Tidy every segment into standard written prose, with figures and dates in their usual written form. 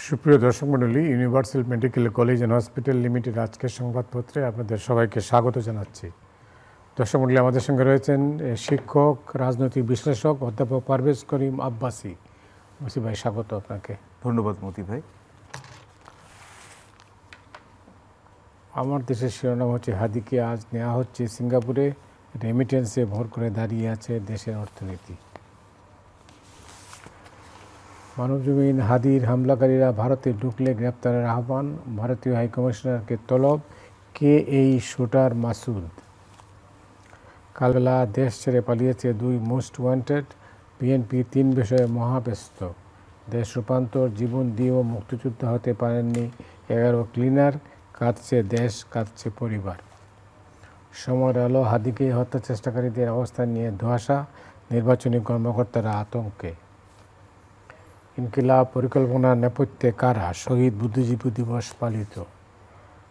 সুপ্রিয় দর্শক মণ্ডলী, universal medical college and hospital limited আজকের সংবাদপত্রে আপনাদের সবাইকে স্বাগত জানাচ্ছি। দর্শক মণ্ডলী, আমাদের সঙ্গে রয়েছেন শিক্ষক, রাজনৈতিক বিশ্লেষক অধ্যাপক পারভেজ করিম আব্বাসী। আব্বাসী ভাই, স্বাগত আপনাকে। ধন্যবাদ মতি ভাই। আমার দেশের শিরোনাম হচ্ছে, হাদিকে আজ নেওয়া হচ্ছে সিঙ্গাপুরে, রেমিটেন্সে ভর করে দাঁড়িয়ে আছে দেশের অর্থনীতি। মানবজমিন, হাদির হামলাকারীরা ভারতে ঢুকলে গ্রেপ্তারের আহ্বান, ভারতীয় হাইকমিশনারকে তলব, কে এই শুটার মাসুদ। কালবেলা দেশ ছেড়ে পালিয়েছে দুই মোস্ট ওয়ান্টেড, বিএনপি 3 বিষয়ে মহাব্যস্ত। দেশ রূপান্তর, জীবন দিয়েও মুক্তিযোদ্ধা হতে পারেননি 11 ক্লিনার, কাঁদছে দেশ, কাঁদছে পরিবার। সময়ের আলো, হাদিকে হত্যা চেষ্টাকারীদের অবস্থান নিয়ে ধোঁয়াশা, নির্বাচনী কর্মকর্তারা আতঙ্কে। ইনকিলাব পরিকল্পনার নেপথ্যে কারা, শহীদ বুদ্ধিজীবী দিবস পালিত।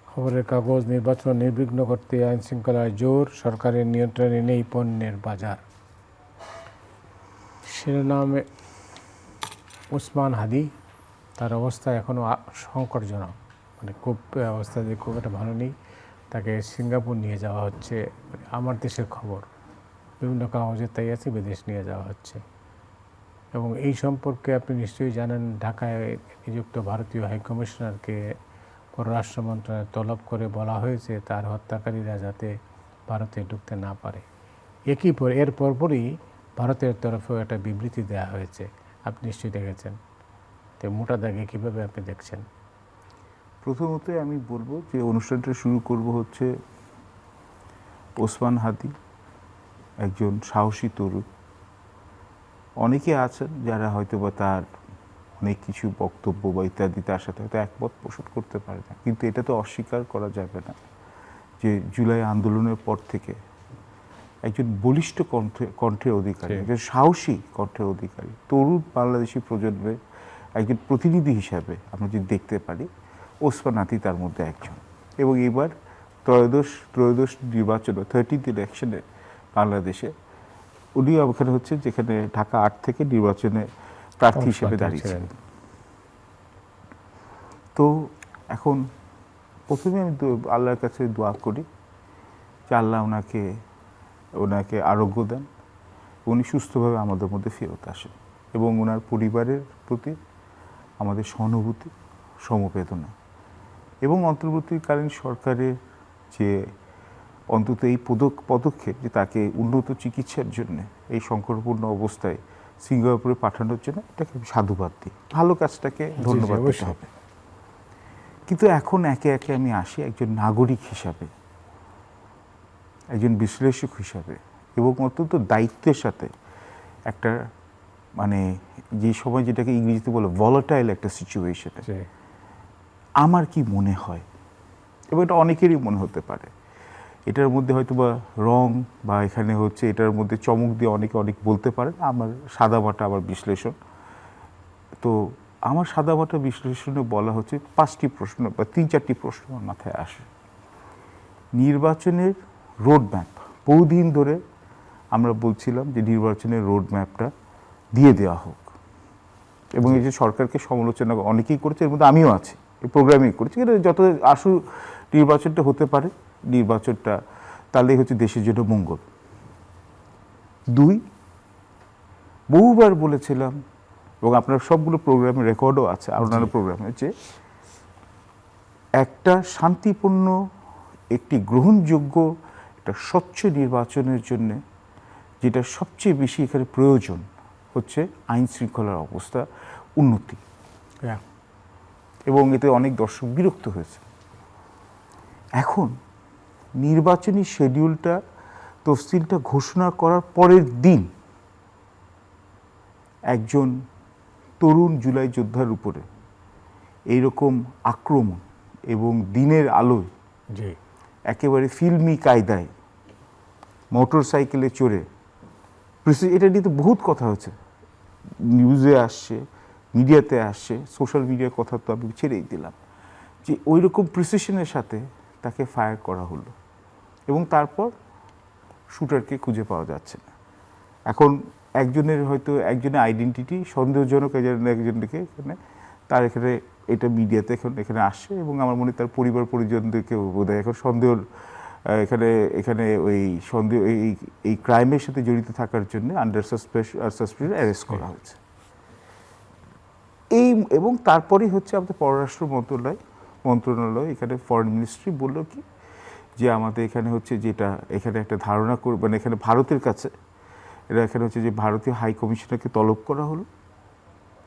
খবরের কাগজ, নির্বাচন নির্বিঘ্ন করতে আইনশৃঙ্খলার জোর, সরকারের নিয়ন্ত্রণে নেই পণ্যের বাজার। শিরোনামে ওসমান হাদি, তার অবস্থা এখনও সংকটজনক, খুব অবস্থা যে খুব একটা ভালো নেই। তাকে সিঙ্গাপুর নিয়ে যাওয়া হচ্ছে, আমার দেশের খবর, বিভিন্ন কাগজে তাই আছে, বিদেশ নিয়ে যাওয়া হচ্ছে। এবং এই সম্পর্কে আপনি নিশ্চয়ই জানেন, ঢাকায় নিযুক্ত ভারতীয় হাইকমিশনারকে পররাষ্ট্র মন্ত্রণালয়ে তলব করে বলা হয়েছে তার হত্যাকারীরা যাতে ভারতে ঢুকতে না পারে। এর পরপরই ভারতের তরফেও একটা বিবৃতি দেওয়া হয়েছে, আপনি নিশ্চয়ই দেখেছেন। তো মোটা দাগে কীভাবে আপনি দেখছেন? প্রথমত আমি বলবো যে অনুষ্ঠানটা শুরু করব হচ্ছে, ওসমান হাদি একজন সাহসী তরুণ। অনেকে আছেন যারা হয়তো বা তার অনেক কিছু বক্তব্য বা ইত্যাদি তার সাথে হয়তো একমত পোষণ করতে পারে না, কিন্তু এটা তো অস্বীকার করা যাবে না যে জুলাই আন্দোলনের পর থেকে একজন বলিষ্ঠ কণ্ঠের অধিকারী, একজন সাহসী কণ্ঠের অধিকারী, তরুণ বাংলাদেশি প্রজন্মের একজন প্রতিনিধি হিসাবে আমরা যদি দেখতে পারি, ওসমান হাদি তার মধ্যে একজন। এবং এবার ত্রয়োদশ নির্বাচন, 13th ইলেকশনে বাংলাদেশে উনি ওখানে হচ্ছে যেখানে ঢাকা 8 থেকে নির্বাচনে প্রার্থী হিসেবে দাঁড়িয়েছিলেন। তো এখন প্রথমে আমি আল্লাহর কাছে দোয়া করি যে আল্লাহ ওনাকে আরোগ্য দেন, উনি সুস্থভাবে আমাদের মধ্যে ফেরত আসেন, এবং ওনার পরিবারের প্রতি আমাদের সহানুভূতি, সমবেদনা, এবং অন্তর্বর্তীকালীন সরকারের যে অন্তত এই পদক্ষেপ যে তাকে উন্নত চিকিৎসার জন্য এই সংকটপূর্ণ অবস্থায় সিঙ্গাপুরে পাঠানোর জন্য, এটাকে সাধুবাদ দিই, ভালো কাজটাকে ধন্যবাদ দিতে হবে। কিন্তু এখন একে একে আমি আসি একজন নাগরিক হিসাবে, একজন বিশ্লেষক হিসাবে, এবং অত্যন্ত দায়িত্বের সাথে একটা যে সময় যেটাকে ইংরেজিতে বলে ভলাটাইল একটা সিচুয়েশনে আমার কি মনে হয়, এবং এটা অনেকেরই মনে হতে পারে, এটার মধ্যে হয়তো বা রং বা এখানে হচ্ছে এটার মধ্যে চমক দিয়ে অনেকে অনেক বলতে পারেন। আমার সাদামাটা আবার বিশ্লেষণ, তো আমার সাদামাটা বিশ্লেষণে বলা হচ্ছে 5টি প্রশ্ন বা 3-4টি প্রশ্ন আমার মাথায় আসে। নির্বাচনের রোড ম্যাপ, বহুদিন ধরে আমরা বলছিলাম যে নির্বাচনের রোড ম্যাপটা দিয়ে দেওয়া হোক, এবং এই যে সরকারকে সমালোচনা অনেকেই করেছে, এর মধ্যে আমিও আছি, এই প্রোগ্রামিং করেছি, যত আশু নির্বাচনটা হতে পারে, নির্বাচনটা তাহলেই হচ্ছে দেশের জন্য মঙ্গল। 2, বহুবার বলেছিলাম, এবং আপনার সবগুলো প্রোগ্রামের রেকর্ডও আছে অন্যান্য প্রোগ্রামে, যে একটা শান্তিপূর্ণ, একটি গ্রহণযোগ্য, একটা স্বচ্ছ নির্বাচনের জন্য যেটা সবচেয়ে বেশি এখানে প্রয়োজন হচ্ছে আইন শৃঙ্খলার অবস্থা উন্নতি, এবং এতে অনেক দর্শক বিরক্ত হয়েছে। এখন নির্বাচনী শেডিউলটা, তফসিলটা ঘোষণা করার পরের দিন একজন তরুণ জুলাই যোদ্ধার উপরে এইরকম আক্রমণ, এবং দিনের আলোয় একেবারে ফিল্মি কায়দায় মোটর সাইকেলে চড়ে, এটা নিয়ে তো বহুত কথা হচ্ছে, নিউজে আসছে, মিডিয়াতে আসছে, সোশ্যাল মিডিয়ার কথা তো আমি ছেড়েই দিলাম, যে ওই রকম প্রিসিশনের সাথে তাকে ফায়ার করা হলো, এবং তারপর শুটারকে খুঁজে পাওয়া যাচ্ছে না। এখন একজনের আইডেন্টিটি সন্দেহজনক, একজনকে এখানে তার এখানে এটা মিডিয়াতে এখন এখানে আসছে এবং আমার মনে হয় তার পরিবার পরিজনদেরকেও বোধহয় এখন সন্দেহর এখানে এখানে ওই সন্দেহ এই ক্রাইমের সাথে জড়িত থাকার জন্য আন্ডার সাসপেকশন অ্যারেস্ট করা হয়েছে। এই এবং তারপরেই হচ্ছে আমাদের পররাষ্ট্র মন্ত্রণালয় এখানে ফরেন মিনিস্ট্রি বললো কি যে আমাদের এখানে হচ্ছে যেটা এখানে একটা ধারণা মানে এখানে ভারতের কাছে এটা এখানে হচ্ছে যে ভারতীয় হাই কমিশনারকে তলব করা হলো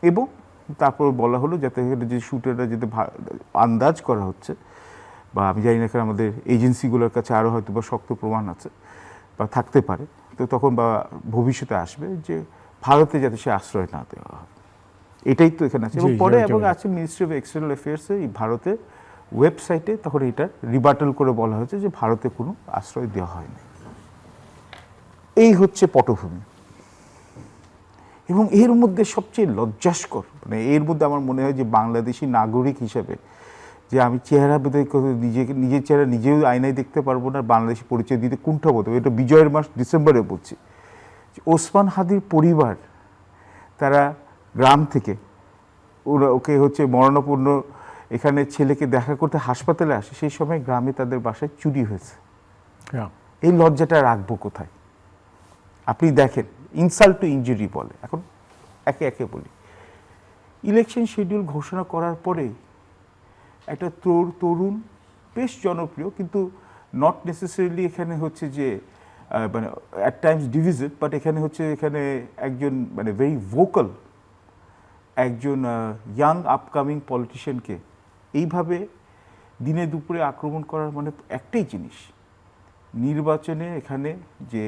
এবং তারপর বলা হলো যাতে এখানে যে শুটাররা যাতে আন্দাজ করা হচ্ছে বা আমি জানি না এখানে আমাদের এজেন্সিগুলোর কাছে আরও হয়তো বা শক্ত প্রমাণ আছে বা থাকতে পারে, তো তখন বা ভবিষ্যতে আসবে যে ভারতে যাতে সে আশ্রয় না দেওয়া হয়, এটাই তো এখানে আছে। এবং পরে এবং আছে মিনিস্ট্রি অফ এক্সটার্নাল অ্যাফেয়ার্সে এই ভারতের ওয়েবসাইটে তখন এটা রিবার্টাল করে বলা হয়েছে যে ভারতে কোনো আশ্রয় দেওয়া হয়নি। এই হচ্ছে পটভূমি। এবং এর মধ্যে সবচেয়ে লজ্জাস্কর মানে এর মধ্যে আমার মনে হয় যে বাংলাদেশি নাগরিক হিসেবে যে আমি চেহারা বোধহয় নিজের চেহারা নিজেও আয়নায় দেখতে পারবো না, বাংলাদেশি পরিচয় দিতে কুণ্ঠাবোধ হবে। এটা বিজয়ের মাস ডিসেম্বরে বলছি। ওসমান হাদির পরিবার তারা গ্রাম থেকে ওকে হচ্ছে মরণাপন্ন এখানে ছেলেকে দেখা করতে হাসপাতালে আসে, সেই সময় গ্রামে তাদের বাসায় চুরি হয়েছে। এই লজ্জাটা রাখবো কোথায়? আপনি দেখেন ইনসাল্ট টু ইনজুরি বলে। এখন একে একে বলি, ইলেকশন শিডিউল ঘোষণা করার পরে একটা তরুণ বেশ জনপ্রিয় কিন্তু নট নেসেসারিলি এখানে হচ্ছে যে মানে অ্যাট টাইমস ডিভিজেড, বাট এখানে হচ্ছে এখানে একজন মানে ভেরি ভোকাল একজন ইয়াং আপকামিং পলিটিশিয়ানকে এইভাবে দিনে দুপুরে আক্রমণ করার মানে একটাই জিনিস, নির্বাচনে এখানে যে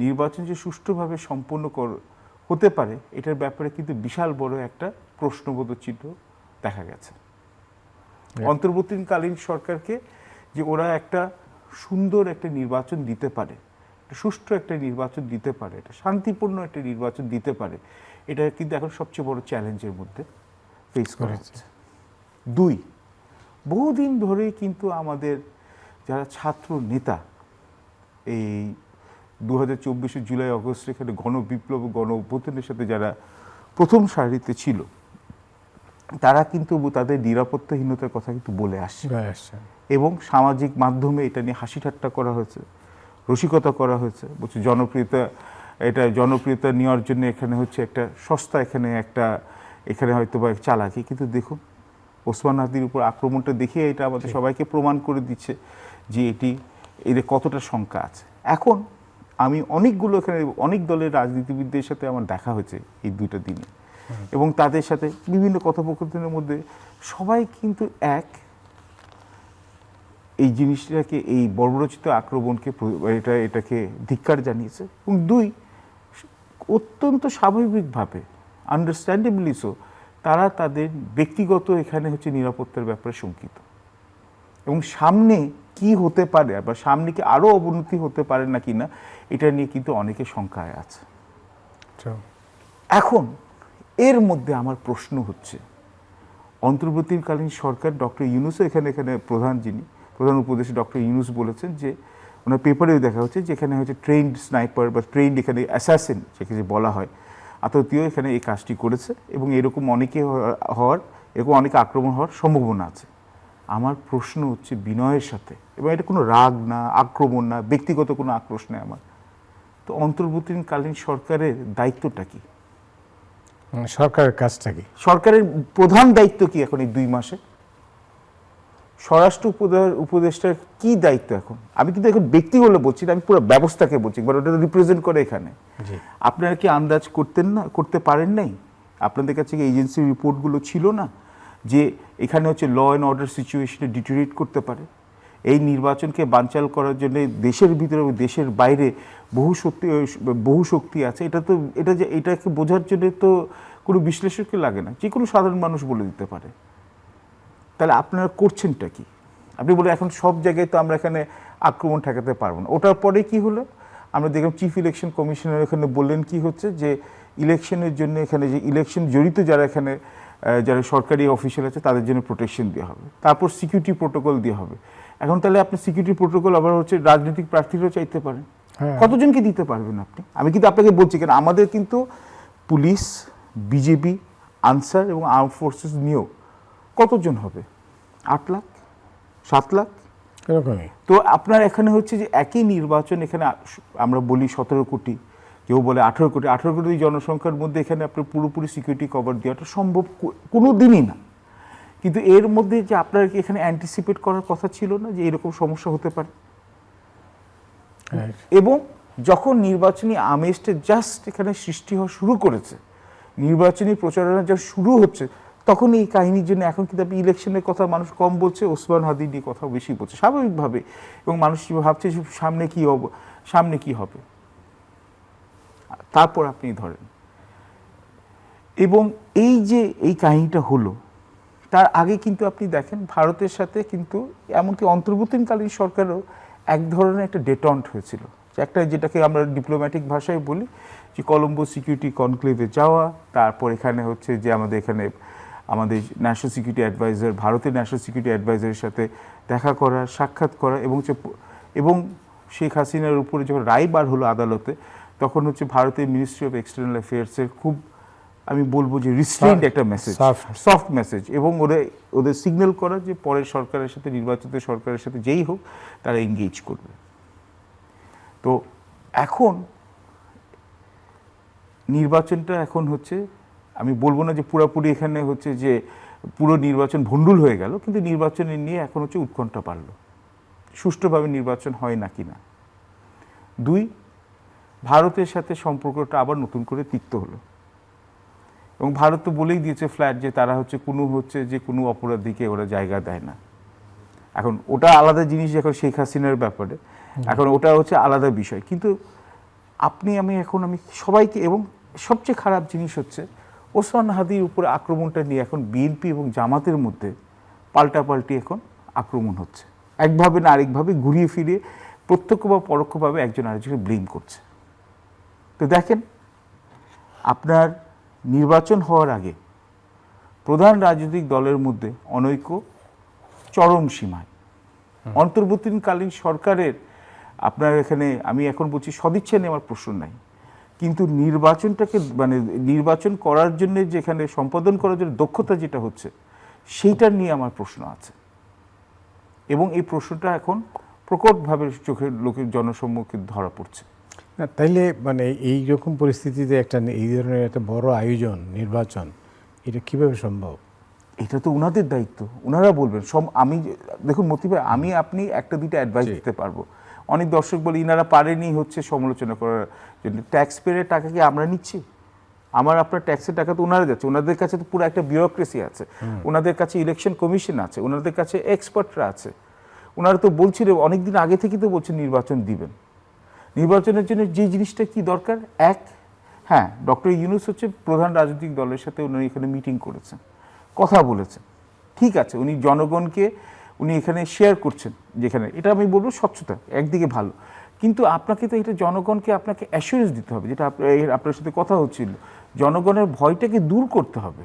নির্বাচন যে সুষ্ঠুভাবে সম্পন্ন হতে পারে এটার ব্যাপারে কিন্তু বিশাল বড় একটা প্রশ্নবোধক চিহ্ন দেখা গেছে। অন্তর্বর্তীকালীন সরকারকে যে ওরা একটা সুন্দর একটা নির্বাচন দিতে পারে, সুষ্ঠু একটা নির্বাচন দিতে পারে, এটা শান্তিপূর্ণ একটা নির্বাচন দিতে পারে, এটা কিন্তু এখন সবচেয়ে বড় চ্যালেঞ্জের মধ্যে ফেস করা হচ্ছে। দুই, বহুদিন ধরেই কিন্তু আমাদের যারা ছাত্র নেতা এই 2024 জুলাই আগস্টে এখানে গণবিপ্লব গণ অভ্যুত্থানের সাথে যারা প্রথম সারিতে ছিল তারা কিন্তু তাদের নিরাপত্তাহীনতার কথা কিন্তু বলে আসছে এবং সামাজিক মাধ্যমে এটা নিয়ে হাসি ঠাট্টা করা হয়েছে, রসিকতা করা হয়েছে, বলছে জনপ্রিয়তা নেওয়ার জন্য এখানে হচ্ছে একটা সস্তা এখানে হয়তো বা চালাকি। কিন্তু দেখুন ওসমান হাদির উপর আক্রমণটা দেখে এটা আমাদের সবাইকে প্রমাণ করে দিচ্ছে যে এদের কতটা শঙ্কা আছে। এখন আমি অনেকগুলো এখানে অনেক দলের রাজনীতিবিদদের সাথে আমার দেখা হয়েছে এই দুইটা দিনে এবং তাদের সাথে বিভিন্ন কথোপকথনের মধ্যে সবাই কিন্তু এই জিনিসটাকে এই বর্বরচিত আক্রমণকে এটাকে ধিক্কার জানিয়েছে এবং দুই, অত্যন্ত স্বাভাবিকভাবে আন্ডারস্ট্যান্ডেবলি সো তারা তাদের ব্যক্তিগত এখানে হচ্ছে নিরাপত্তার ব্যাপারে শঙ্কিত এবং সামনে কি হতে পারে বা সামনে কি আরও অবনতি হতে পারে না কিনা এটা নিয়ে কিন্তু অনেকে শঙ্কায় আছে। এখন এর মধ্যে আমার প্রশ্ন হচ্ছে অন্তর্বর্তীকালীন সরকার ডক্টর ইউনূসও এখানে প্রধান উপদেষ্টা ডক্টর ইউনূস বলেছেন যে ওনার পেপারেও দেখা হচ্ছে যে এখানে হচ্ছে ট্রেন্ড স্নাইপার বা ট্রেন্ড এখানে অ্যাসাসিন যেখানে বলা হয় আততীয় এখানে এই কাজটি করেছে এবং এরকম এরকম অনেকে আক্রমণ হওয়ার সম্ভাবনা আছে। আমার প্রশ্ন হচ্ছে বিনয়ের সাথে, এবং এটা কোনো রাগ না, আক্রমণ না, ব্যক্তিগত কোনো আক্রোশ নেই আমার, তো অন্তর্বর্তীকালীন সরকারের দায়িত্বটা কি? সরকারের কাজটা কি? সরকারের প্রধান দায়িত্ব কি এখন এই 2 মাসে? স্বরাষ্ট্র উপদেষ্টার কি দায়িত্ব এখন? আমি কিন্তু এখন ব্যক্তিগুলো বলছি না, আমি পুরো ব্যবস্থাকে বলছি, বাট ওটা রিপ্রেজেন্ট করে এখানে। আপনারা কি আন্দাজ করতে পারেন নাই? আপনাদের কাছে কি এজেন্সির রিপোর্টগুলো ছিল না যে এখানে হচ্ছে ল অ্যান্ড অর্ডার সিচুয়েশনে ডিটেরিয়েট করতে পারে? এই নির্বাচনকে বানচাল করার জন্য দেশের ভিতরে এবং দেশের বাইরে বহু শক্তি আছে। এটাকে বোঝার জন্য তো কোনো বিশ্লেষককে লাগে না, যে কোনো সাধারণ মানুষ বলে দিতে পারে। তাহলে আপনারা করছেনটা কি? আপনি বলে এখন সব জায়গায় তো আমরা এখানে আক্রমণ ঠেকাতে পারবো না। ওটার পরে কি হলো? আমরা দেখলাম চিফ ইলেকশন কমিশনার এখানে বললেন কি হচ্ছে যে ইলেকশনের জন্য এখানে যে ইলেকশন জড়িত যারা সরকারি অফিসিয়াল আছে তাদের জন্য প্রোটেকশন দেওয়া হবে, তারপর সিকিউরিটি প্রোটোকল দেওয়া হবে। এখন তাহলে আপনি সিকিউরিটি প্রোটোকল আবার হচ্ছে রাজনৈতিক প্রার্থীরাও চাইতে পারেন, কতজনকে দিতে পারবেন আপনি? আমি কিন্তু আপনাকে বলছি, কেন আমাদের কিন্তু পুলিশ, বিজেপি, আনসার এবং আর্ম ফোর্সেস নিয়েও কতজন হবে? 8 লাখ, 7 লাখ এরকমই। তো আপনার এখানে হচ্ছে যে একই নির্বাচন, এখানে আমরা বলি 17 কোটি, কেউ বলে 18 কোটি। 18 কোটি জনসংখ্যার মধ্যে এখানে আপনার পুরোপুরি সিকিউরিটি কভার দেওয়াটা সম্ভব কোনো দিনই না। কিন্তু এর মধ্যে যে আপনার কি এখানে অ্যান্টিসিপেট করার কথা ছিল না যে এরকম সমস্যা হতে পারে? এবং যখন নির্বাচনী আমেজটা জাস্ট এখানে সৃষ্টি হওয়া শুরু করেছে, নির্বাচনী প্রচারণা যা শুরু হচ্ছে, তখন এই কাহিনীর জন্য এখন কিন্তু আপনি ইলেকশনের কথা মানুষ কম বলছে, ওসমান হাদি নিয়ে কথা বেশি বলছে স্বাভাবিকভাবে। এবং মানুষ ভাবছে যে সামনে কি হবে। তারপর আপনি ধরেন, এবং এই যে এই কাহিনীটা হলো, তার আগে কিন্তু আপনি দেখেন ভারতের সাথে কিন্তু এমনকি অন্তর্বর্তীকালীন সরকারও এক ধরনের একটা ডেটন্ট হয়েছিল, একটা যেটাকে আমরা ডিপ্লোম্যাটিক ভাষায় বলি যে কলম্বো সিকিউরিটি কনক্লেভে যাওয়া, তারপর এখানে হচ্ছে যে আমাদের ন্যাশনাল সিকিউরিটি অ্যাডভাইজার, ভারতের ন্যাশনাল সিকিউরিটি অ্যাডভাইজারের সাথে দেখা করা, সাক্ষাৎ করা, এবং শেখ হাসিনার উপরে যখন রায় বার হলো আদালতে, তখন হচ্ছে ভারতের মিনিস্ট্রি অফ এক্সটার্নাল অ্যাফেয়ার্সের খুব, আমি বলবো যে রিস্ট্রেইনড একটা মেসেজ, সফট মেসেজ, এবং ওদের সিগন্যাল করা যে পরের সরকারের সাথে, নির্বাচিত সরকারের সাথে যেই হোক তারা এঙ্গেজ করবে। তো এখন নির্বাচনটা এখন হচ্ছে, আমি বলবো না যে পুরোপুরি এখানে হচ্ছে যে পুরো নির্বাচন ভণ্ডুল হয়ে গেল, কিন্তু নির্বাচনের নিয়ে এখন হচ্ছে উৎকণ্ঠা বাড়ল, সুষ্ঠুভাবে নির্বাচন হয় নাকি না। 2, ভারতের সাথে সম্পর্কটা আবার নতুন করে তিক্ত হলো, এবং ভারত তো বলেই দিয়েছে ফ্ল্যাট যে তারা হচ্ছে কোনো অপরাধীকে ওরা জায়গা দেয় না। এখন ওটা আলাদা জিনিস, এখন শেখ হাসিনার ব্যাপারে, এখন ওটা হচ্ছে আলাদা বিষয়। কিন্তু আমি সবাইকে, এবং সবচেয়ে খারাপ জিনিস হচ্ছে ওসমান হাদির উপরে আক্রমণটা নিয়ে এখন বিএনপি এবং জামাতের মধ্যে পাল্টাপাল্টি এখন আক্রমণ হচ্ছে, একভাবে না আরেকভাবে ঘুরিয়ে ফিরিয়ে প্রত্যক্ষ বা পরোক্ষভাবে একজন আরেকজনকে ব্লেম করছে। তো দেখেন, আপনার নির্বাচন হওয়ার আগে প্রধান রাজনৈতিক দলের মধ্যে অনৈক্য চরম সীমায়। অন্তর্বর্তীকালীন সরকারের আপনার এখানে, আমি এখন বলছি সদিচ্ছা নেওয়ার প্রশ্ন নাই, কিন্তু নির্বাচন করার জন্য যেখানে সম্পাদন করার জন্য দক্ষতা যেটা হচ্ছে, সেইটা নিয়ে আমার প্রশ্ন আছে। এবং এই প্রশ্নটা এখন প্রকটভাবে লোকের জনসম্মুখে ধরা পড়ছে। না তাইলে এই রকম পরিস্থিতিতে এই ধরনের একটা বড় আয়োজন নির্বাচন, এটা কিভাবে সম্ভব? এটা তো ওনাদের দায়িত্ব, ওনারা বলবেন। দেখুন মতি ভাই, আপনি একটা দুইটা অ্যাডভাইস দিতে পারবো। অনেক দর্শক বলে ইনারা পারেনি হচ্ছে সমালোচনা করার জন্য। ট্যাক্স পেয়ারের টাকা কি আমরা নিচ্ছি? আপনার ট্যাক্সের টাকা তো ওনারা যাচ্ছে। ওনাদের কাছে তো পুরো একটা বিউরোক্রেসি আছে, ওনাদের কাছে ইলেকশন কমিশন আছে, ওনাদের কাছে এক্সপার্টরা আছে। ওনারা তো বলছিলেন অনেকদিন আগে থেকেই তো বলছেন নির্বাচন দিবেন। নির্বাচনের জন্য যে জিনিসটা কি দরকার, হ্যাঁ, ডক্টর ইউনূস হচ্ছে প্রধান রাজনৈতিক দলের সাথে উনি এখানে মিটিং করেছেন, কথা বলেছেন, ঠিক আছে, উনি জনগণকে এখানে শেয়ার করছেন, যেখানে এটা আমি বলবো স্বচ্ছতা একদিকে ভালো, কিন্তু আপনাকে তো এটা জনগণকে আপনাকে অ্যাসুরেন্স দিতে হবে, যেটা আপনার সাথে কথা হচ্ছিল, জনগণের ভয়টাকে দূর করতে হবে।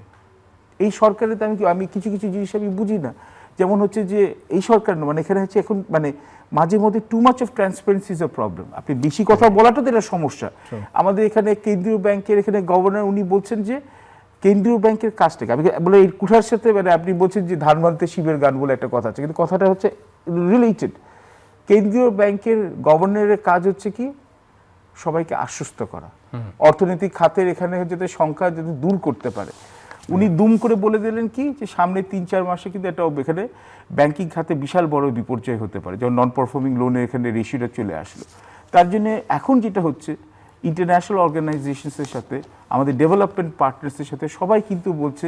এই সরকারের আমি কিছু কিছু জিনিস আমি বুঝি না, যেমন হচ্ছে যে এই সরকার এখানে হচ্ছে এখন মাঝে মধ্যে too much of transparency is a problem. আপনি বেশি কথা বলাটা তো এটা সমস্যা। আমাদের এখানে কেন্দ্রীয় ব্যাংকের এখানে গভর্নর উনি বলছেন যে কেন্দ্রীয় ব্যাংকের কাজটাকে, আমি বলে এই কুঠার সাথে আপনি বলছেন যে ধান ভানতে শিবের গান বলে একটা কথা আছে, কিন্তু কথাটা হচ্ছে রিলেটেড। কেন্দ্রীয় ব্যাংকের গভর্নরের কাজ হচ্ছে কি সবাইকে আশ্বস্ত করা, অর্থনৈতিক খাতের এখানে যাতে সংখ্যা যাতে দূর করতে পারে। উনি দুম করে বলে দিলেন কি যে সামনে 3-4 মাসে কিন্তু একটা এখানে ব্যাংকিং খাতে বিশাল বড় বিপর্যয় হতে পারে, যেমন নন পারফর্মিং লোনের এখানে রেশিওটা চলে আসলো। তার জন্য এখন যেটা হচ্ছে ইন্টারন্যাশনাল অর্গানাইজেশনসের সাথে, আমাদের ডেভেলপমেন্ট পার্টনার্সের সাথে সবাই কিন্তু বলছে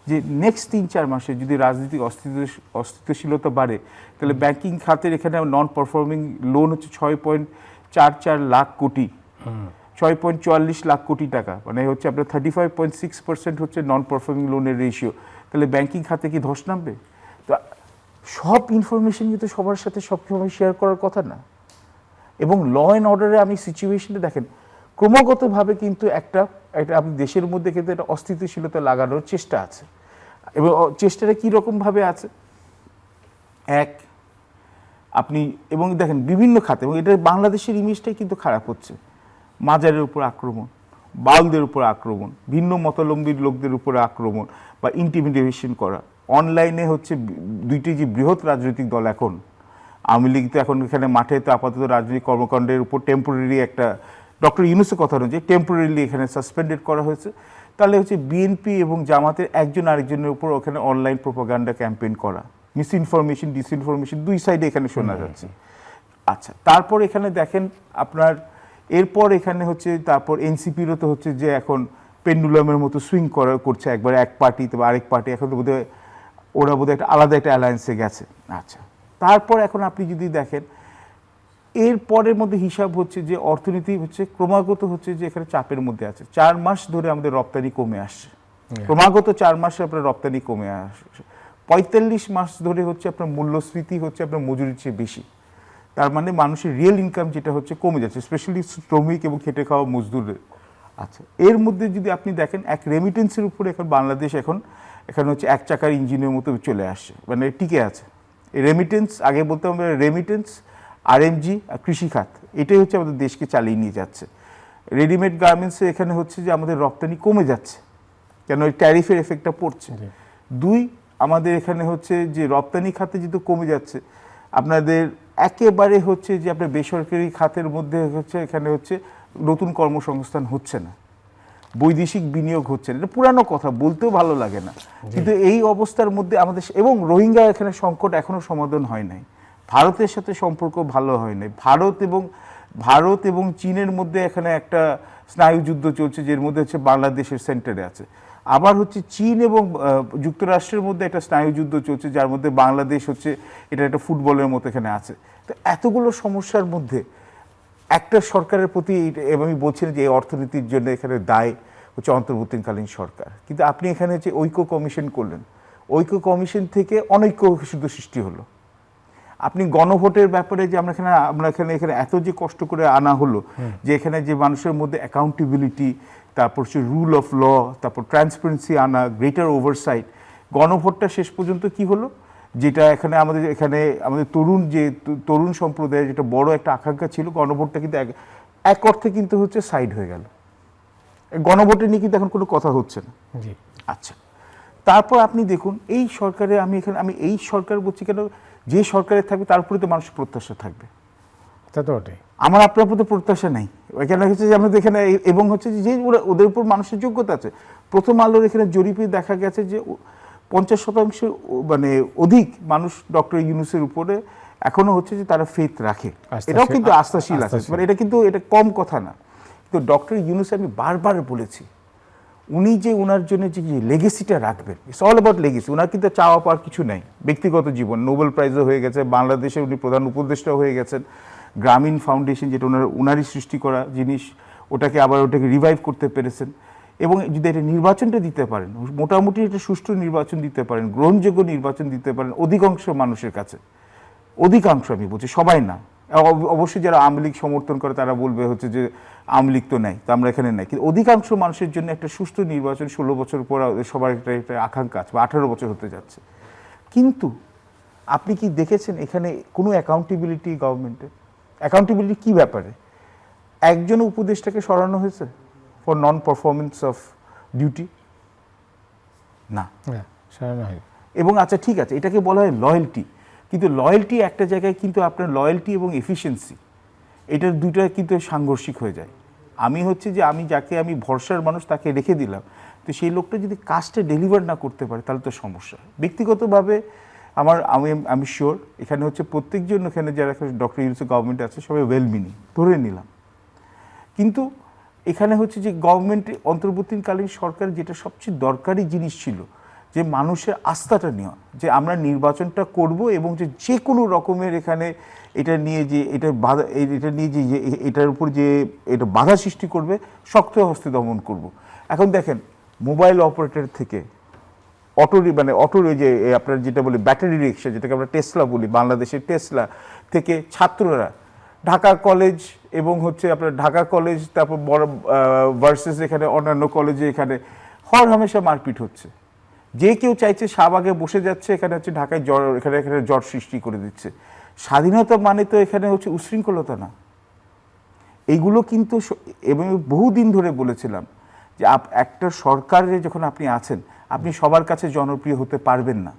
যে নেক্সট 3-4 মাসে যদি রাজনৈতিক অস্থিতিশীলতা বাড়ে, তাহলে ব্যাংকিং খাতের এখানে নন পারফর্মিং লোন হচ্ছে 6.44 লাখ কোটি, 6.44 লাখ কোটি টাকা, হচ্ছে আপনার 35.6% হচ্ছে নন পারফর্মিং লোনের রেশিও। তাহলে ব্যাংকিং খাতে কি ধস নামবে? তো সব ইনফরমেশন কিন্তু সবার সাথে সবসময় শেয়ার করার কথা না। এবং ল অ্যান্ড অর্ডারে আমি সিচুয়েশনটা দেখেন, ক্রমাগতভাবে কিন্তু আপনি দেশের মধ্যে কিন্তু একটা অস্থিতিশীলতা লাগানোর চেষ্টা আছে। এবং চেষ্টাটা কীরকমভাবে আছে, আপনি এবং দেখেন বিভিন্ন খাতে, এবং এটা বাংলাদেশের ইমেজটাই কিন্তু খারাপ হচ্ছে। মাজারের উপর আক্রমণ, বাউলদের উপর আক্রমণ, ভিন্ন মতাবলম্বীর লোকদের উপরে আক্রমণ বা ইন্টিমিডেশন করা। অনলাইনে হচ্ছে দুইটি যে বৃহৎ রাজনৈতিক দল এখন, আওয়ামী লীগ তো এখন এখানে মাঠে তো আপাতত রাজনৈতিক কর্মকাণ্ডের উপর টেম্পোরারি একটা ডক্টর ইউনূসের কথা অনুযায়ী টেম্পোরারিলি এখানে সাসপেন্ডেড করা হয়েছে। তাহলে হচ্ছে বিএনপি এবং জামাতের একজন আরেকজনের উপর ওখানে অনলাইন প্রোপাগান্ডা ক্যাম্পেইন করা, মিস ইনফরমেশন ডিসইনফরমেশন দুই সাইডে এখানে শোনা যাচ্ছে। আচ্ছা, তারপর এখানে দেখেন আপনার এরপর এখানে হচ্ছে তারপর এনসিপিরও তো হচ্ছে যে এখন পেন্ডুলামের মতো সুইং করছে, একবার এক পার্টি তবে আরেক পার্টি, এখন তো বোধহয় ওরা বোধহয় একটা আলাদা একটা অ্যালায়েন্সে গেছে। আচ্ছা, তারপর এখন আপনি যদি দেখেন এর পরের মধ্যে হিসাব হচ্ছে যে অর্থনীতি হচ্ছে ক্রমাগত হচ্ছে যে এখানে চাপের মধ্যে আছে। 4 মাস ধরে আমাদের রপ্তানি কমে আসছে, ক্রমাগত 4 মাসে আপনার রপ্তানি কমে আসছে। 45 মাস ধরে হচ্ছে আপনার মূল্যস্ফীতি হচ্ছে আপনার মজুরির চেয়ে বেশি। তার মানে মানুষের রিয়েল ইনকাম যেটা হচ্ছে কমে যাচ্ছে, স্পেশালি শ্রমিক এবং খেটে খাওয়া মজদুরের। আচ্ছা, এর মধ্যে যদি আপনি দেখেন এক রেমিটেন্সের উপরে এখন বাংলাদেশ এখানে হচ্ছে এক চাকার ইঞ্জিনের মতো চলে আসছে, মানে টিকে আছে। এই রেমিটেন্স, আগে বলতাম আমরা রেমিটেন্স, আরএমজি আর কৃষিখাত, এটাই হচ্ছে আমাদের দেশকে চালিয়ে নিয়ে যাচ্ছে। রেডিমেড গার্মেন্টসে এখানে হচ্ছে যে আমাদের রপ্তানি কমে যাচ্ছে, কেন ওই ট্যারিফের এফেক্টটা পড়ছে। 2, আমাদের এখানে হচ্ছে যে রপ্তানি খাতে যেহেতু কমে যাচ্ছে, আপনাদের একেবারে হচ্ছে যে আপনার বেসরকারি খাতের মধ্যে হচ্ছে এখানে হচ্ছে নতুন কর্মসংস্থান হচ্ছে না, বৈদেশিক বিনিয়োগ হচ্ছে না। এটা পুরানো কথা, বলতেও ভালো লাগে না, কিন্তু এই অবস্থার মধ্যে আমাদের এবং রোহিঙ্গা এখানে সংকট এখনো সমাধান হয় নাই, ভারতের সাথে সম্পর্ক ভালো হয় নাই, ভারত এবং চীনের মধ্যে এখানে একটা স্নায়ুযুদ্ধ চলছে, যের মধ্যে হচ্ছে বাংলাদেশের সেন্টারে আছে। আবার হচ্ছে চীন এবং যুক্তরাষ্ট্রের মধ্যে একটা স্নায়ুযুদ্ধ চলছে, যার মধ্যে বাংলাদেশ হচ্ছে এটা একটা ফুটবলের মতো এখানে আছে। তো এতগুলো সমস্যার মধ্যে একটা সরকারের প্রতি, এবং আমি বলছিলাম যে এই অর্থনীতির জন্য এখানে দায় হচ্ছে অন্তর্বর্তীকালীন সরকার, কিন্তু আপনি এখানে যে ঐক্য কমিশন করলেন, ঐক্য কমিশন থেকে অনৈক্য শুধু সৃষ্টি হলো। আপনি গণভোটের ব্যাপারে যে আমরা এখানে এত যে কষ্ট করে আনা হলো, যে এখানে যে মানুষের মধ্যে অ্যাকাউন্টেবিলিটি, তারপর হচ্ছে রুল অফ ল, তারপর ট্রান্সপারেন্সি আনা, গ্রেটার ওভারসাইট, গণভোটটা শেষ পর্যন্ত কি হলো, যেটা এখানে আমাদের তরুণ সম্প্রদায়ের যেটা বড় একটা আকাঙ্ক্ষা ছিল, গণভোটটা কিন্তু এক অর্থে কিন্তু হচ্ছে সাইড হয়ে গেল। গণভোটে নিয়ে কিন্তু এখন কোনো কথা হচ্ছে না। আচ্ছা, তারপর আপনি দেখুন এই সরকারে, আমি এই সরকার বলছি কেন, যে সরকারে থাকবে তার উপরে তো মানুষের প্রত্যাশা থাকবে, তা তো ওটাই। আমার আপনার উপর তো প্রত্যাশা নেই। এখানে হচ্ছে যে আমাদের এখানে, এবং হচ্ছে যে ওদের উপর মানুষের যোগ্যতা আছে। প্রথম আলোর এখানে জরিপে দেখা গেছে যে 50% মানে অধিক মানুষ ডক্টর ইউনূসের উপরে এখনো হচ্ছে যে তারা ফেথ রাখে, এটাও কিন্তু আস্থাশীল আছে, মানে এটা কম কথা না। কিন্তু ডক্টর ইউনূস, আমি বারবার বলেছি, উনি যে ওনার জন্য যে লেগেসিটা রাখবেন, ইটস অল অ্যাবাউট লেগেসি। ওনার কিন্তু চাওয়া পাওয়ার কিছু নাই, ব্যক্তিগত জীবন, নোবেল প্রাইজও হয়ে গেছে, বাংলাদেশে উনি প্রধান উপদেষ্টাও হয়ে গেছেন, গ্রামীণ ফাউন্ডেশন যেটা ওনারই সৃষ্টি করা জিনিস, ওটাকে রিভাইভ করতে পেরেছেন। এবং যদি এটা নির্বাচনটা দিতে পারেন, মোটামুটি একটা সুষ্ঠু নির্বাচন দিতে পারেন, গ্রহণযোগ্য নির্বাচন দিতে পারেন অধিকাংশ মানুষের কাছে, অধিকাংশ আমি বলছি, সবাই না, অবশ্যই যারা আওয়ামী লীগ সমর্থন করে তারা বলবে হচ্ছে যে আওয়ামী লীগ তো নাই, তো আমরা এখানে নাই, কিন্তু অধিকাংশ মানুষের জন্য একটা সুষ্ঠু নির্বাচন 16 বছর পর সবার একটা আকাঙ্ক্ষা আছে, বা 18 বছর হতে যাচ্ছে। কিন্তু আপনি কি দেখেছেন এখানে কোনো অ্যাকাউন্টেবিলিটি গভর্নমেন্টের? অ্যাকাউন্টেবিলিটি কি ব্যাপারে? একজন উপদেষ্টাকে সরানো হয়েছে for non performance of duty? না, সরানো হয়। এবং আচ্ছা ঠিক আছে, এটাকে বলা হয় লয়্যালটি, কিন্তু লয়্যালটি একটা জায়গায় কিন্তু আপনার লয়্যালটি এবং এফিসিয়েন্সি, এটার দুটো কিন্তু সাংঘর্ষিক হয়ে যায়। যাকে আমি ভরসার মানুষ তাকে রেখে দিলাম, তো সেই লোকটা যদি কাজটা ডেলিভার না করতে পারে তাহলে তো সমস্যা। ব্যক্তিগতভাবে আমি শিওর এখানে হচ্ছে প্রত্যেকজন এখানে যারা ডক্টর ইউনূসের গভর্নমেন্ট আছে সবাই ওয়েল মিনিং ধরে নিলাম, কিন্তু এখানে হচ্ছে যে গভর্নমেন্টে অন্তর্বর্তীকালীন সরকার যেটা সবচেয়ে দরকারি জিনিস ছিল, যে মানুষের আস্থাটা নেওয়া, যে আমরা নির্বাচনটা করব এবং যে কোনো রকমের এখানে এটা নিয়ে যে এটার উপর যে এটা বাধা সৃষ্টি করবে শক্ত হস্তে দমন করব। এখন দেখেন, মোবাইল অপারেটর থেকে অটোর যে আপনার যেটা বলি ব্যাটারি রিক্সা, যেটাকে আমরা টেসলা বলি, বাংলাদেশের টেসলা থেকে ছাত্ররা ঢাকা কলেজ এবং হচ্ছে আপনার ঢাকা কলেজ, তারপর বড় ভার্সেস এখানে অন্যান্য কলেজে এখানে হরহামেশা মারপিট হচ্ছে। যে কেউ চাইছে শাহবাগে বসে যাচ্ছে, এখানে হচ্ছে ঢাকায় এখানে জ্বর সৃষ্টি করে দিচ্ছে। স্বাধীনতা মানে তো এখানে হচ্ছে উশৃঙ্খলতা না। এইগুলো কিন্তু, এবং বহুদিন ধরে বলেছিলাম যে একটা সরকারে যখন আপনি আছেন, আপনি সবার কাছে জনপ্রিয় হতে পারবেন না,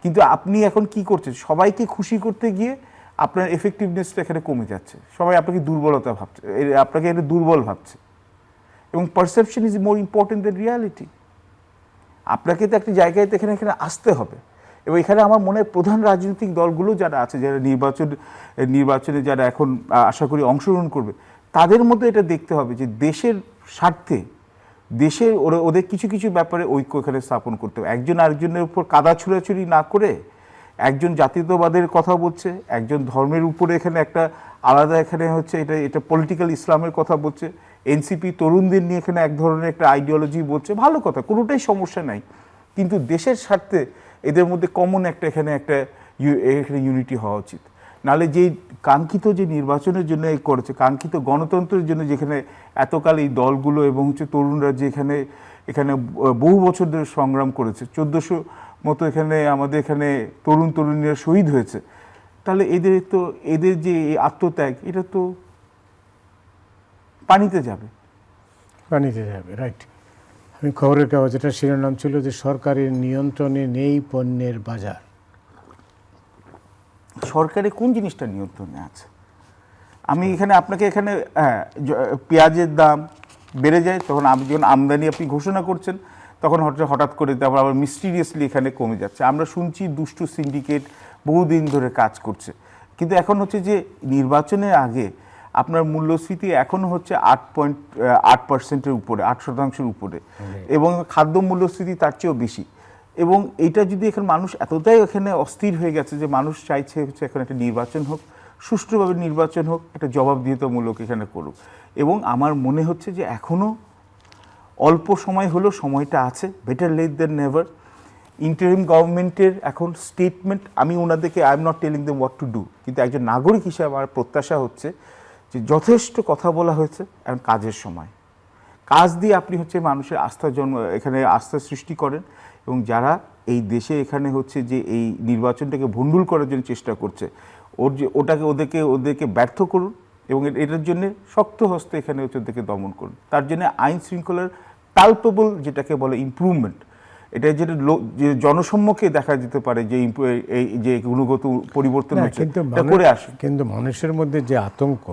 কিন্তু আপনি এখন কি করছেন, সবাইকে খুশি করতে গিয়ে আপনার এফেক্টিভনেসটা এখানে কমে যাচ্ছে, সবাই আপনাকে দুর্বলতা ভাবছে, আপনাকে এটা দুর্বল ভাবছে, এবং perception is more important then reality. আপনাকে তো একটা জায়গায় তো এখানে এখানে আসতে হবে, এবং এখানে আমার মনে হয় প্রধান রাজনৈতিক দলগুলো যারা আছে, যারা নির্বাচনে যারা এখন আশা করি অংশগ্রহণ করবে, তাদের মধ্যে এটা দেখতে হবে যে দেশের স্বার্থে দেশের ওদের কিছু কিছু ব্যাপারে ঐক্য এখানে স্থাপন করতে হবে। একজন আরেকজনের উপর কাদা ছুড়াছুড়ি না করে, একজন জাতীয়তাবাদের কথা বলছে, একজন ধর্মের উপরে এখানে একটা আলাদা এখানে হচ্ছে এটা পলিটিক্যাল ইসলামের কথা বলছে, এনসিপি তরুণদের নিয়ে এখানে এক ধরনের একটা আইডিওলজি বলছে, ভালো কথা, কোনোটাই সমস্যা নাই, কিন্তু দেশের স্বার্থে এদের মধ্যে কমন এখানে ইউনিটি হওয়া উচিত। নাহলে যে কাঙ্ক্ষিত যে নির্বাচনের জন্য করেছে, কাঙ্ক্ষিত গণতন্ত্রের জন্য যেখানে এতকাল এই দলগুলো এবং তরুণরা যে এখানে বহু বছর ধরে সংগ্রাম করেছে, 1400 মতো এখানে আমাদের এখানে তরুণীরা শহীদ হয়েছে, তাহলে এদের যে আত্মত্যাগ, এটা তো পানিতে যাবে। রাইট। আমি খবরের কাগজের শিরোনাম ছিল যে সরকারের নিয়ন্ত্রণে নেই পণ্যের বাজার। সরকারের কোন জিনিসটা নিয়ন্ত্রণে আছে? আমি আপনাকে পেঁয়াজের দাম বেড়ে যায়, তখন যখন আমদানি আপনি ঘোষণা করছেন, তখন হঠাৎ করে তারপর আবার মিস্টিরিয়াসলি এখানে কমে যাচ্ছে। আমরা শুনছি দুষ্টু সিন্ডিকেট বহুদিন ধরে কাজ করছে, কিন্তু এখন হচ্ছে যে নির্বাচনের আগে আপনার মূল্যস্ফীতি এখনও হচ্ছে 8.8%-এর উপরে, 8% উপরে, এবং খাদ্য মূল্যস্ফীতি তার চেয়েও বেশি। এবং এইটা যদি এখানে মানুষ এতটাই এখানে অস্থির হয়ে গেছে যে মানুষ চাইছে হচ্ছে এখন একটা নির্বাচন হোক, সুষ্ঠুভাবে নির্বাচন হোক, একটা জবাবদিহিতামূলক এখানে করুক। এবং আমার মনে হচ্ছে যে এখনও অল্প সময় হলেও সময়টা আছে, বেটার লেট দেন নেভার। ইন্টারিম গভর্নমেন্টের এখন স্টেটমেন্ট, আমি ওনাদেরকে I am not telling them what to do, কিন্তু একজন নাগরিক হিসাবে আমার প্রত্যাশা হচ্ছে যে যথেষ্ট কথা বলা হয়েছে, এখন কাজের সময়। কাজ দিয়ে আপনি হচ্ছে মানুষের এখানে আস্থা সৃষ্টি করেন, এবং যারা এই দেশে এখানে হচ্ছে যে এই নির্বাচনটাকে ভণ্ডুল করার জন্য চেষ্টা করছে, ওদেরকে ব্যর্থ করুন, এবং এটার জন্য শক্ত হস্তে এখানে হচ্ছে ওদেরকে দমন করুন। তার জন্য আইন শৃঙ্খলার পালপেবল যেটাকে বলে ইমপ্রুভমেন্ট, এটা যেটা যে জনসম্মুখে দেখা যেতে পারে যে গুণগত পরিবর্তন হচ্ছে, করে আসে। কিন্তু মানুষের মধ্যে যে আতঙ্ক,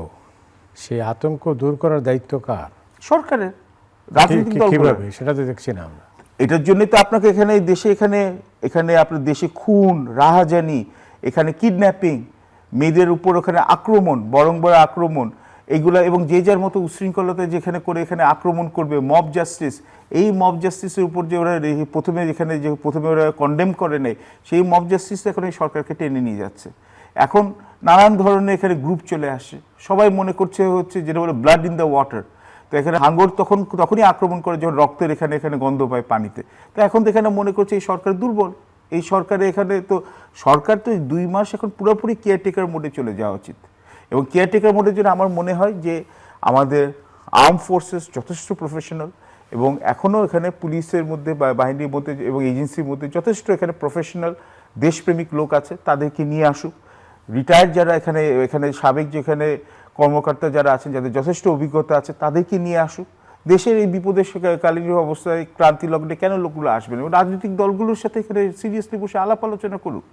সেই আতঙ্ক দূর করার দায়িত্ব কার? সরকারের। রাজনৈতিক দল কিভাবে, সেটা তো দেখছি না আমরা। এটার জন্যই তো আপনাকে এখানে আপনার দেশে খুন, রাহাজানি, এখানে কিডন্যাপিং, মেয়েদের উপর ওখানে আক্রমণ, বড় আক্রমণ, এইগুলা, এবং যে যার মতো উশৃঙ্খলতা যেখানে করে এখানে আক্রমণ করবে, মব জাস্টিস। এই মব জাস্টিসের উপর যে ওরা প্রথমে ওরা কন্ডেম করে নেয়, সেই মব জাস্টিস এখন এই সরকারকে টেনে নিয়ে যাচ্ছে। এখন নানান ধরনের এখানে গ্রুপ চলে আসে, সবাই মনে করছে হচ্ছে যেটা বলে ব্লাড ইন দ্য ওয়াটার। তো এখানে হাঙ্গর তখনই আক্রমণ করে যখন রক্তের এখানে গন্ধ পায় পানিতে। তো এখন তো এখানে মনে করছে এই সরকার দুর্বল, এই সরকারে সরকার তো 2 মাস এখন পুরোপুরি কেয়ারটেকার মোডে চলে যাওয়া উচিত। এবং কেয়ারটেকার মোডের জন্য আমার মনে হয় যে আমাদের আর্ম ফোর্সেস যথেষ্ট প্রফেশনাল, এবং এখনও এখানে পুলিশের মধ্যে বা বাহিনীর মধ্যে এবং এজেন্সির মধ্যে যথেষ্ট এখানে প্রফেশনাল দেশপ্রেমিক লোক আছে, তাদেরকে নিয়ে আসুক। রিটায়ার্ড যারা এখানে সাবেক যেখানে কর্মকর্তা যারা আছেন, যাদের যথেষ্ট অভিজ্ঞতা আছে, তাদেরকে নিয়ে আসুক। দেশের এই বিপদের কালীন অবস্থায় ক্রান্তি লগ্নে কেন লোকগুলো আসবেন, এবং রাজনৈতিক দলগুলোর সাথে এখানে সিরিয়াসলি বসে আলাপ আলোচনা করুক।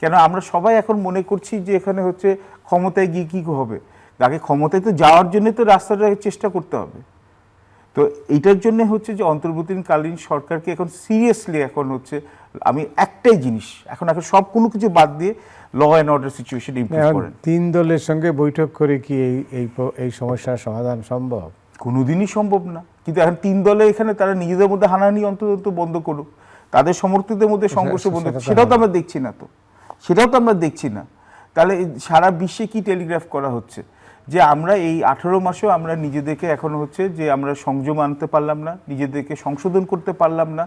কেন আমরা সবাই এখন মনে করছি যে এখানে হচ্ছে ক্ষমতায় গিয়ে কী হবে, আগে ক্ষমতায় তো যাওয়ার জন্য তো রাস্তাটা চেষ্টা করতে হবে। তো এইটার জন্য হচ্ছে যে অন্তর্বর্তীকালীন সরকারকে এখন সিরিয়াসলি এখন হচ্ছে আমি একটাই জিনিস, এখন সব কোনো কিছু বাদ দিয়ে law and order situation improve করেন। 3 দলের সঙ্গে বৈঠক করে কি এই সমস্যার সমাধান সম্ভব? কোনোদিনই সম্ভব না। কিন্তু এখন 3 দলে এখানে তারা নিজেদের মধ্যে হানাহানি অন্তত বন্ধ করুক, তাদের সমর্থকদের মধ্যে সংঘর্ষ বন্ধ, সেটাও তো আমরা দেখছি না। তাহলে সারা বিশ্বে কি টেলিগ্রাফ করা হচ্ছে যে আমরা এই 18 মাসেও আমরা নিজেদেরকে এখন হচ্ছে যে আমরা সংযম আনতে পারলাম না, নিজেদেরকে সংশোধন করতে পারলাম না,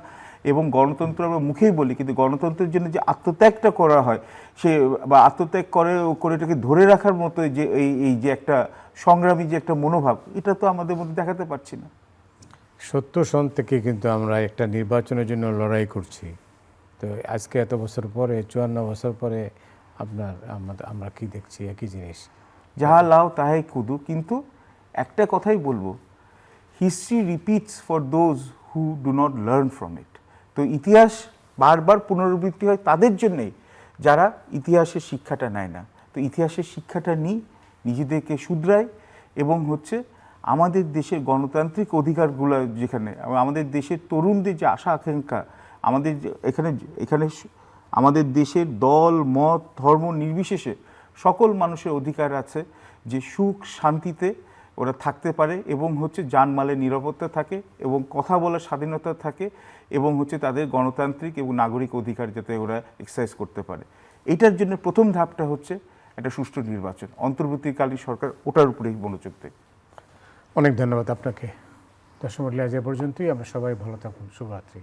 এবং গণতন্ত্র আমরা মুখেই বলি, কিন্তু গণতন্ত্রের জন্য যে আত্মত্যাগটা করা হয়, বা আত্মত্যাগ করে এটাকে ধরে রাখার মতো যে এই যে একটা সংগ্রামী যে একটা মনোভাব, এটা তো আমাদের মধ্যে দেখাতে পারছি না। 70 সন থেকে কিন্তু আমরা একটা নির্বাচনের জন্য লড়াই করছি। তো আজকে এত বছর পরে, 54 বছর পরে আমরা কি দেখছি? একই জিনিস, যাহা লাও তাহাই কুদু। কিন্তু একটা কথাই বলবো, history repeats for those who do not learn from it. তো ইতিহাস বারবার পুনরাবৃত্তি হয় তাদের জন্যেই যারা ইতিহাসের শিক্ষাটা নেয় না। তো ইতিহাসের শিক্ষাটা নিই, নিজেদেরকে শুধরাই এবং হচ্ছে আমাদের দেশের গণতান্ত্রিক অধিকারগুলো যেখানে আমাদের দেশের তরুণদের যে আশা আকাঙ্ক্ষা, আমাদের এখানে এখানে আমাদের দেশের দল মত ধর্ম নির্বিশেষে সকল মানুষের অধিকার আছে যে সুখ শান্তিতে ওরা থাকতে পারে এবং হচ্ছে জানমালের নিরাপত্তা থাকে এবং কথা বলার স্বাধীনতা থাকে এবং হচ্ছে তাদের গণতান্ত্রিক এবং নাগরিক অধিকার যাতে ওরা এক্সারসাইজ করতে পারে। এটার জন্য প্রথম ধাপটা হচ্ছে একটা সুষ্ঠু নির্বাচন। অন্তর্বর্তীকালীন সরকার ওটার উপরেই মনোযোগ দেয়। অনেক ধন্যবাদ আপনাকে। দর্শক মণ্ডলী, আজ এ পর্যন্তই। আমরা সবাই ভালো থাকুন। শুভরাত্রি।